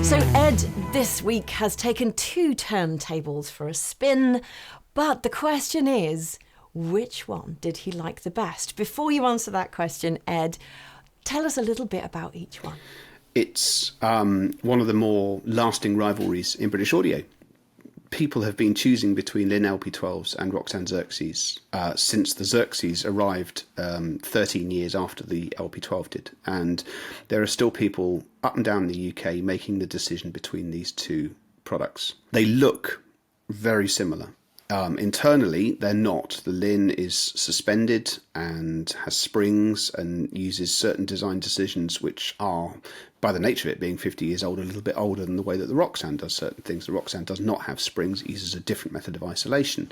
So Ed this week has taken 2 turntables for a spin, but the question is, which one did he like the best? Before you answer that question, Ed, tell us a little bit about each one. It's one of the more lasting rivalries in British audio. People have been choosing between Linn LP12s and Roksan Xerxes since the Xerxes arrived 13 years after the LP12 did. And there are still people up and down the UK making the decision between these two products. They look very similar. Internally, they're not. The Linn is suspended and has springs and uses certain design decisions which are, by the nature of it being 50 years old, a little bit older than the way that the Roksan does certain things. The Roksan does not have springs. It uses a different method of isolation.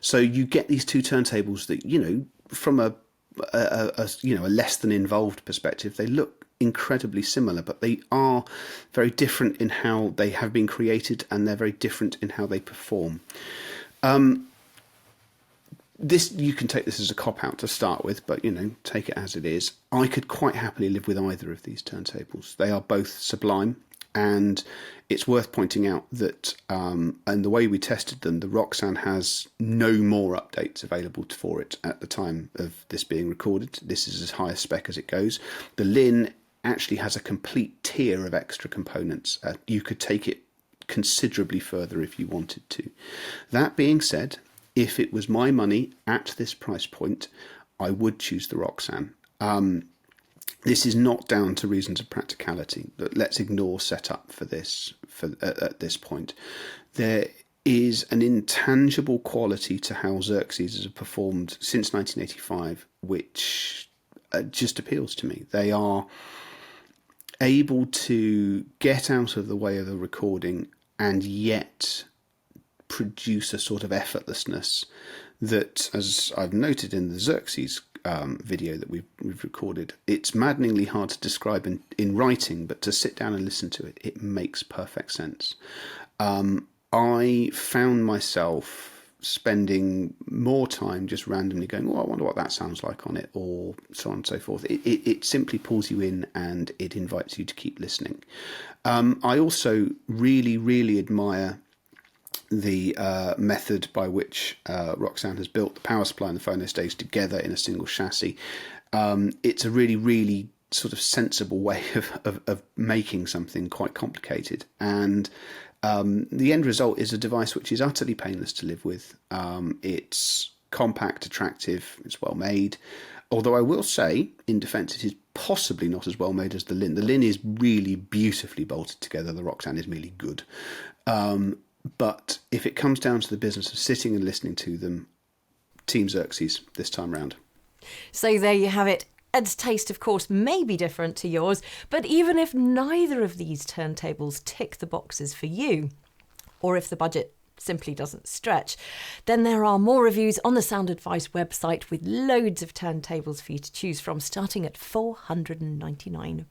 So you get these two turntables that, you know, from a less than involved perspective, they look incredibly similar, but they are very different in how they have been created, and they're very different in how they perform. You can take this as a cop-out to start with, but, you know, take it as it is. I could quite happily live with either of these turntables. They are both sublime, and it's worth pointing out that, and the way we tested them, the Roksan has no more updates available for it at the time of this being recorded. This is as high a spec as it goes. The Linn actually has a complete tier of extra components. You could take it considerably further if you wanted to. That being said, if it was my money at this price point, I would choose the Roksan. This is not down to reasons of practicality, but let's ignore setup for this at this point. There is an intangible quality to how Xerxes has performed since 1985, which just appeals to me. They are able to get out of the way of the recording and yet produce a sort of effortlessness that, as I've noted in the Xerxes video that we've recorded, it's maddeningly hard to describe in writing, but to sit down and listen to it, it makes perfect sense. I found myself spending more time just randomly going, oh, I wonder what that sounds like on it, or so on and so forth. It simply pulls you in and it invites you to keep listening. I also really, really admire the method by which Roksan has built the power supply and the phono stage together in a single chassis. It's a really, really sort of sensible way of making something quite complicated. And the end result is a device which is utterly painless to live with. It's compact, attractive, it's well made. Although I will say, in defence, it is possibly not as well made as the Linn. The Linn is really beautifully bolted together. The Roksan is merely good. But if it comes down to the business of sitting and listening to them, Team Xerxes this time round. So there you have it. Ed's taste, of course, may be different to yours, but even if neither of these turntables tick the boxes for you, or if the budget simply doesn't stretch, then there are more reviews on the Sound Advice website with loads of turntables for you to choose from, starting at £499.